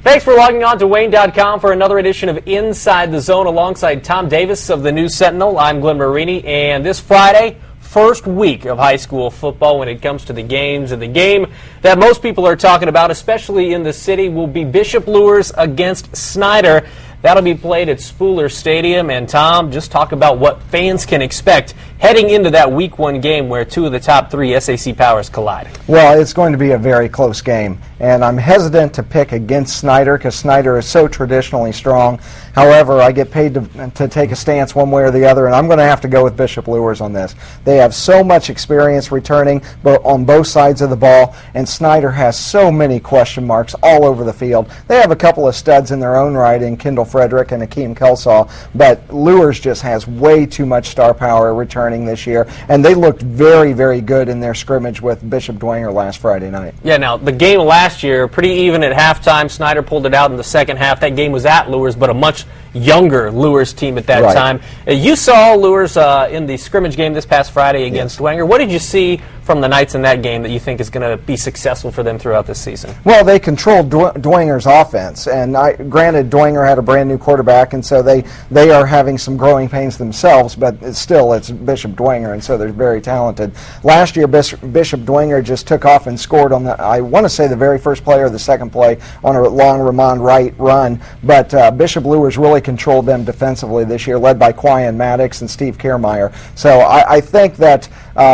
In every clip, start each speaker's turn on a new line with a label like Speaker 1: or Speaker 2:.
Speaker 1: Thanks for logging on to Wayne.com for another edition of Inside the Zone alongside Tom Davis of the News Sentinel. I'm Glenn Marini, and this Friday, first week of high school football when it comes to the games. And the game that most people are talking about, especially in the city, will be Bishop Luers against Snyder. That'll be played at Spooler Stadium. And Tom, just talk about what fans can expect heading into that Week 1 game where two of the top three SAC powers collide.
Speaker 2: Well, it's going to be a very close game, and I'm hesitant to pick against Snyder because Snyder is so traditionally strong. However, I get paid to take a stance one way or the other, and I'm going to have to go with Bishop Luers on this. They have so much experience returning on both sides of the ball, and Snyder has so many question marks all over the field. They have a couple of studs in their own right in Kendall Frederick and Akeem Kelsaw, but Luers just has way too much star power returning this year, and they looked very, very good in their scrimmage with Bishop Dwenger last Friday night.
Speaker 1: Yeah, now, the game last year, pretty even at halftime. Snyder pulled it out in the second half. That game was at Luers, but a much younger Luers team at that time. You saw Luers in the scrimmage game this past Friday against Dwenger. What did you see from the Knights in that game that you think is going to be successful for them throughout this season?
Speaker 2: Well, they controlled Dwenger's offense, and granted, Dwenger had a brand new quarterback, and so they are having some growing pains themselves, but it's Bishop Dwenger, and so they're very talented. Last year, Bishop Dwenger just took off and scored on I want to say the very first play or the second play on a long Ramon Wright run, but Bishop Luers really controlled them defensively this year, led by Quyan Maddox and Steve Kiermaier. So I think that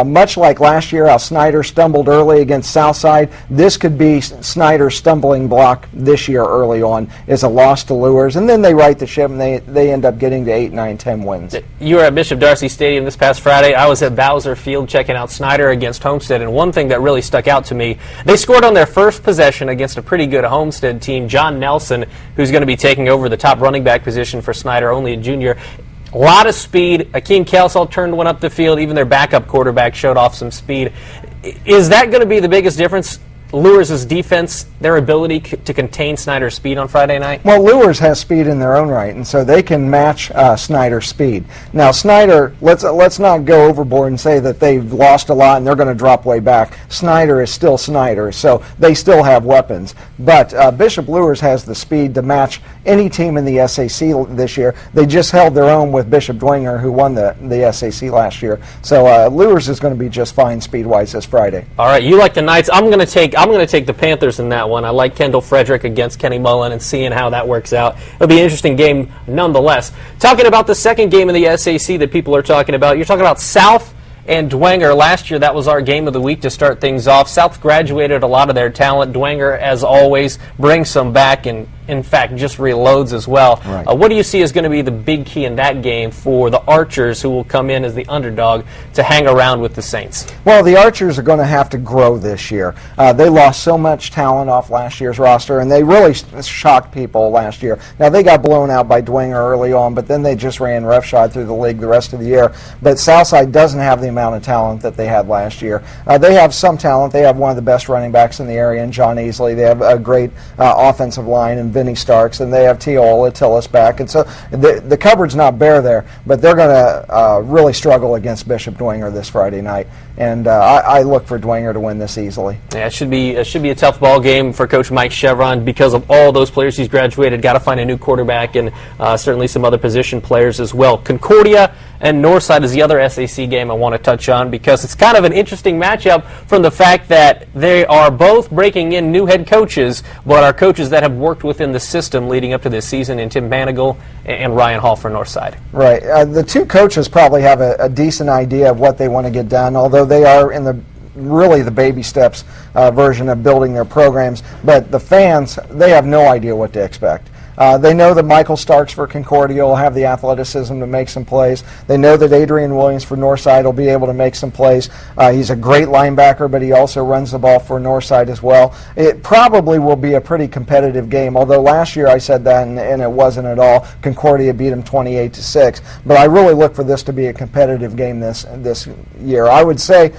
Speaker 2: much like last year, how Snyder stumbled early against Southside, this could be Snyder's stumbling block this year early on, is a loss to Luers, and then they right the ship and they end up getting to 8, 9, 10 wins.
Speaker 1: You were at Bishop Darcy Stadium this past Friday. I was at Bowser Field checking out Snyder against Homestead, and one thing that really stuck out to me, they scored on their first possession against a pretty good Homestead team, John Nelson, who's going to be taking over the top running back position for Snyder, only a junior. A lot of speed. Akeem Kelsaw turned one up the field. Even their backup quarterback showed off some speed. Is that going to be the biggest difference? Luers' defense, their ability to contain Snyder's speed on Friday night?
Speaker 2: Well, Luers has speed in their own right, and so they can match Snyder's speed. Now, Snyder, let's not go overboard and say that they've lost a lot and they're going to drop way back. Snyder is still Snyder, so they still have weapons. But Bishop Luers has the speed to match any team in the SAC this year. They just held their own with Bishop Dwenger, who won the SAC last year. So Luers is going to be just fine speed-wise this Friday.
Speaker 1: All right, you like the Knights. I'm going to take the Panthers in that one. I like Kendall Frederick against Kenny Mullen and seeing how that works out. It'll be an interesting game nonetheless. Talking about the second game in the SAC that people are talking about, you're talking about South and Dwenger. Last year, that was our game of the week to start things off. South graduated a lot of their talent. Dwenger, as always, brings some back and, in fact, just reloads as well.
Speaker 2: Right.
Speaker 1: What do you see is going to be the big key in that game for the Archers, who will come in as the underdog to hang around with the Saints?
Speaker 2: Well, the Archers are going to have to grow this year. They lost so much talent off last year's roster, and they really shocked people last year. Now, they got blown out by Dwenger early on, but then they just ran roughshod through the league the rest of the year. But Southside doesn't have the amount of talent that they had last year. They have some talent. They have one of the best running backs in the area in John Easley. They have a great offensive line in Vinny Starks, and they have Teola Tillis back. And so the cupboard's not bare there, but they're going to really struggle against Bishop Dwenger this Friday night. And I look for Dwenger to win this easily.
Speaker 1: Yeah, it should be a tough ball game for Coach Mike Chevron because of all those players he's graduated. Got to find a new quarterback and certainly some other position players as well. Concordia and Northside is the other SAC game I want to touch on because it's kind of an interesting matchup from the fact that they are both breaking in new head coaches, but are coaches that have worked within the system leading up to this season in Tim Manigal and Ryan Hall for Northside.
Speaker 2: Right. The two coaches probably have a decent idea of what they want to get done, although they are in the baby steps version of building their programs. But the fans, they have no idea what to expect. They know that Michael Starks for Concordia will have the athleticism to make some plays. They know that Adrian Williams for Northside will be able to make some plays. He's a great linebacker, but he also runs the ball for Northside as well. It probably will be a pretty competitive game, although last year I said that and it wasn't at all. Concordia beat them 28-6. But I really look for this to be a competitive game this year. I would say,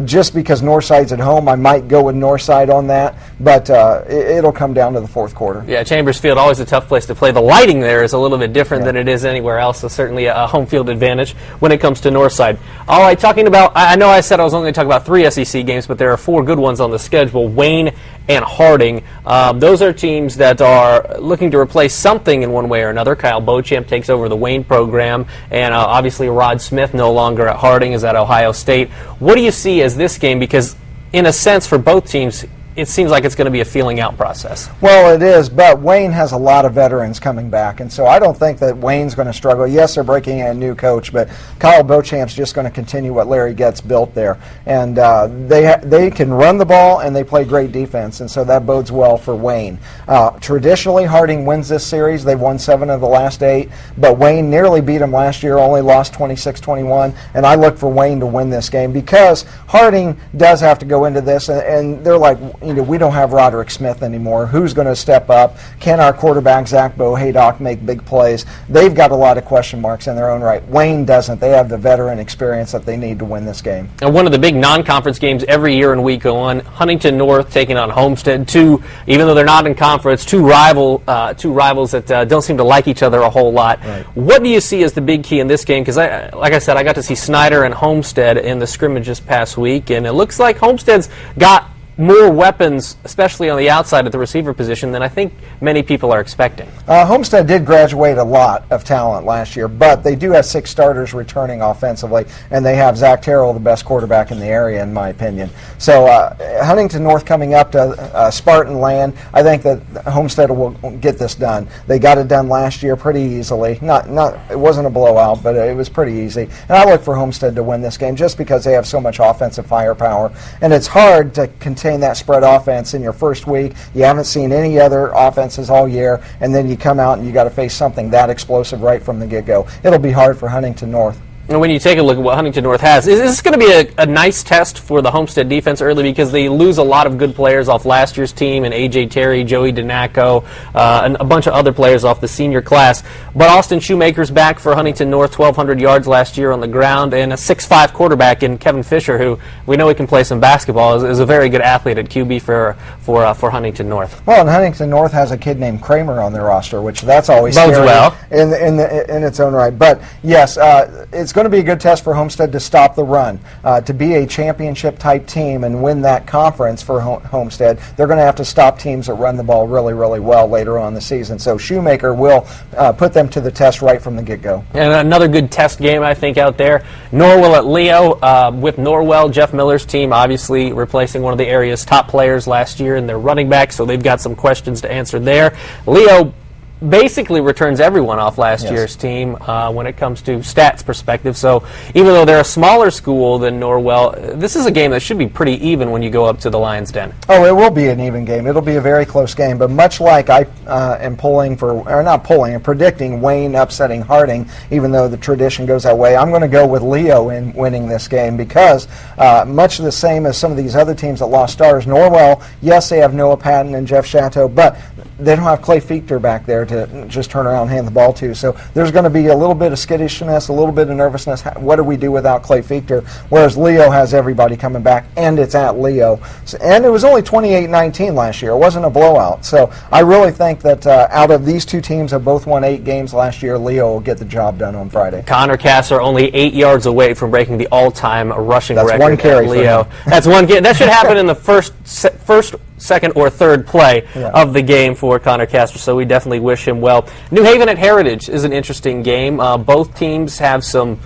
Speaker 2: just because Northside's at home, I might go with Northside on that, but it'll come down to the fourth quarter.
Speaker 1: Yeah, Chambers Field, always a tough tough place to play. The lighting there is a little bit different than it is anywhere else, so certainly a home field advantage when it comes to Northside. All right, talking about, I know I said I was only going to talk about 3 SEC games, but there are 4 good ones on the schedule, Wayne and Harding. Those are teams that are looking to replace something in one way or another. Kyle Beauchamp takes over the Wayne program, and obviously Rod Smith, no longer at Harding, is at Ohio State. What do you see as this game? Because in a sense, for both teams, it seems like it's going to be a feeling out process.
Speaker 2: Well, it is, but Wayne has a lot of veterans coming back, and so I don't think that Wayne's going to struggle. Yes, they're breaking in a new coach, but Kyle Beauchamp's just going to continue what Larry Getz built there. And they can run the ball, and they play great defense, and so that bodes well for Wayne. Traditionally, Harding wins this series. They've won 7 of the last 8, but Wayne nearly beat them last year, only lost 26-21, and I look for Wayne to win this game because Harding does have to go into this, and they're like, we don't have Roderick Smith anymore. Who's going to step up? Can our quarterback, Zach Bohaydock, make big plays? They've got a lot of question marks in their own right. Wayne doesn't. They have the veteran experience that they need to win this game.
Speaker 1: And one of the big non-conference games every year in week 1, Huntington North taking on Homestead. Even though they're not in conference, two rivals that don't seem to like each other a whole lot.
Speaker 2: Right.
Speaker 1: What do you see as the big key in this game? Because, like I said, I got to see Snyder and Homestead in the scrimmage this past week, and it looks like Homestead's got more weapons, especially on the outside at the receiver position, than I think many people are expecting.
Speaker 2: Homestead did graduate a lot of talent last year, but they do have 6 starters returning offensively, and they have Zach Terrell, the best quarterback in the area, in my opinion. So Huntington North coming up to Spartan Land, I think that Homestead will get this done. They got it done last year pretty easily. It wasn't a blowout, but it was pretty easy. And I look for Homestead to win this game just because they have so much offensive firepower, and it's hard to continue that spread offense in your first week. You haven't seen any other offenses all year, and then you come out and you got to face something that explosive right from the get-go. It'll be hard for Huntington North.
Speaker 1: And when you take a look at what Huntington North has, is this going to be a nice test for the Homestead defense early because they lose a lot of good players off last year's team, and A.J. Terry, Joey Donaco, and a bunch of other players off the senior class. But Austin Shoemaker's back for Huntington North, 1,200 yards last year on the ground, and a 6'5" quarterback in Kevin Fisher, who we know he can play some basketball, is a very good athlete at QB for Huntington North.
Speaker 2: Well, and Huntington North has a kid named Kramer on their roster, which that's always
Speaker 1: bodes
Speaker 2: scary
Speaker 1: well
Speaker 2: in its own right. But yes, it's going to be a good test for Homestead to stop the run. To be a championship-type team and win that conference for Homestead, they're going to have to stop teams that run the ball really, really well later on in the season. So Shoemaker will put them to the test right from the get-go.
Speaker 1: And another good test game, I think, out there. Norwell at Leo. With Norwell, Jeff Miller's team obviously replacing one of the area's top players last year in their running back, so they've got some questions to answer there. Leo basically returns everyone off last year's team when it comes to stats perspective. So even though they're a smaller school than Norwell, this is a game that should be pretty even when you go up to the Lions' Den.
Speaker 2: Oh, it will be an even game. It'll be a very close game. But much like I am predicting Wayne upsetting Harding, even though the tradition goes that way, I'm going to go with Leo in winning this game because much the same as some of these other teams that lost stars, Norwell, yes, they have Noah Patton and Jeff Chateau, but they don't have Clay Fichter back there to just turn around and hand the ball to. So there's going to be a little bit of skittishness, a little bit of nervousness. What do we do without Clay Fichter? Whereas Leo has everybody coming back, and it's at Leo. So, and it was only 28-19 last year. It wasn't a blowout. So I really think that out of these two teams that both won 8 games last year, Leo will get the job done on Friday.
Speaker 1: Connor Kasser only 8 yards away from breaking the all-time rushing record.
Speaker 2: That's one carry
Speaker 1: at Leo. That's one carry. That should happen in the first, second, or third play of the game for Connor Kasser, so we definitely wish him well. New Haven at Heritage is an interesting game. Both teams have some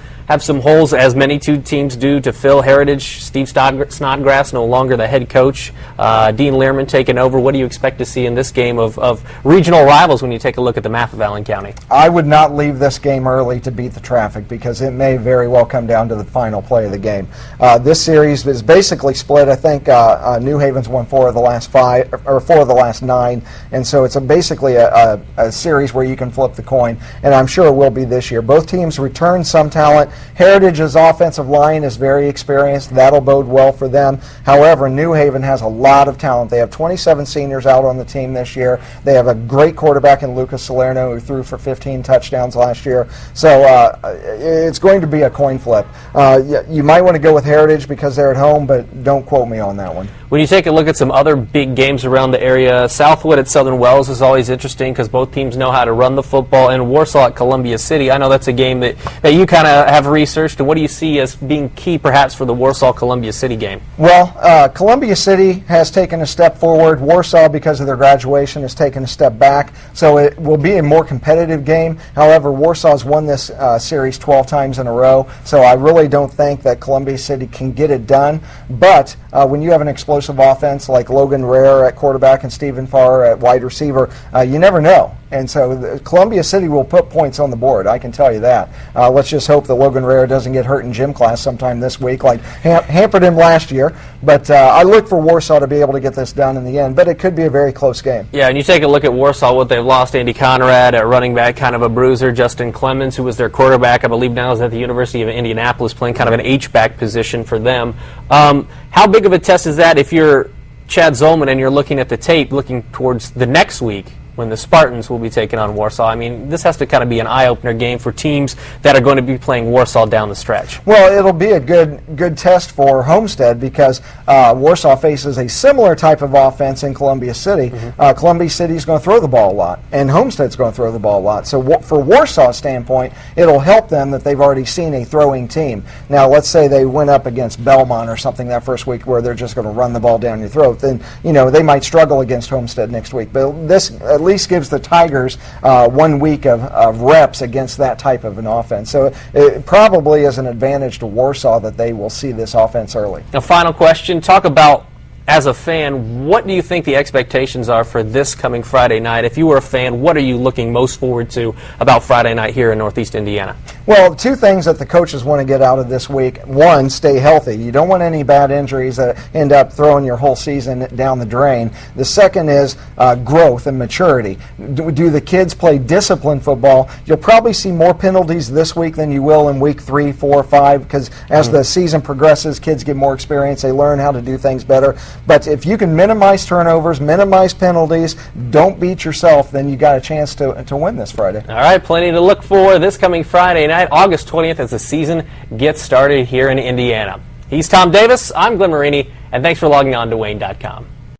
Speaker 1: holes, as many two teams do, to fill. Heritage, Steve Snodgrass no longer the head coach. Dean Learman taking over. What do you expect to see in this game of regional rivals when you take a look at the map of Allen County?
Speaker 2: I would not leave this game early to beat the traffic because it may very well come down to the final play of the game. This series is basically split. I think New Haven's won 4 of the last 5 or 4 of the last 9, and so it's basically a series where you can flip the coin, and I'm sure it will be this year. Both teams return some talent. Heritage's offensive line is very experienced. That'll bode well for them. However, New Haven has a lot of talent. They have 27 seniors out on the team this year. They have a great quarterback in Lucas Salerno who threw for 15 touchdowns last year. So it's going to be a coin flip. You might want to go with Heritage because they're at home, but don't quote me on that one.
Speaker 1: When you take a look at some other big games around the area, Southwood at Southern Wells is always interesting because both teams know how to run the football, and Warsaw at Columbia City. I know that's a game that you kind of have researched, and what do you see as being key perhaps for the Warsaw-Columbia City game?
Speaker 2: Well, Columbia City has taken a step forward. Warsaw, because of their graduation, has taken a step back, so it will be a more competitive game. However, Warsaw's won this series 12 times in a row, so I really don't think that Columbia City can get it done. But when you have an explosive offense like Logan Rare at quarterback and Stephen Farr at wide receiver, you never know. And so Columbia City will put points on the board, I can tell you that. Let's just hope that Logan Rare doesn't get hurt in gym class sometime this week, like hampered him last year. But I look for Warsaw to be able to get this done in the end, but it could be a very close game.
Speaker 1: Yeah, and you take a look at Warsaw, what they've lost Andy Conrad at running back, kind of a bruiser. Justin Clemens, who was their quarterback, I believe now is at the University of Indianapolis, playing kind of an H-back position for them. How big of a test is that if you're Chad Zolman and you're looking at the tape, looking towards the next week when the Spartans will be taking on Warsaw? I mean, this has to kind of be an eye-opener game for teams that are going to be playing Warsaw down the stretch.
Speaker 2: Well, it'll be a good test for Homestead because Warsaw faces a similar type of offense in Columbia City. Columbia City's going to throw the ball a lot, and Homestead's going to throw the ball a lot. So for Warsaw's standpoint, it'll help them that they've already seen a throwing team. Now, let's say they went up against Belmont or something that first week where they're just going to run the ball down your throat. Then, they might struggle against Homestead next week. But this at least gives the Tigers 1 week of reps against that type of an offense. So it probably is an advantage to Warsaw that they will see this offense early.
Speaker 1: A final question. Talk about, as a fan, what do you think the expectations are for this coming Friday night? If you were a fan, what are you looking most forward to about Friday night here in Northeast Indiana?
Speaker 2: Well, two things that the coaches want to get out of this week. One, stay healthy. You don't want any bad injuries that end up throwing your whole season down the drain. The second is growth and maturity. Do the kids play disciplined football? You'll probably see more penalties this week than you will in week 3, 4, 5, because as the season progresses, kids get more experience. They learn how to do things better. But if you can minimize turnovers, minimize penalties, don't beat yourself, then you got a chance to win this Friday.
Speaker 1: All right, plenty to look for this coming Friday night, August 20th, as the season gets started here in Indiana. He's Tom Davis, I'm Glenn Marini, and thanks for logging on to Wayne.com.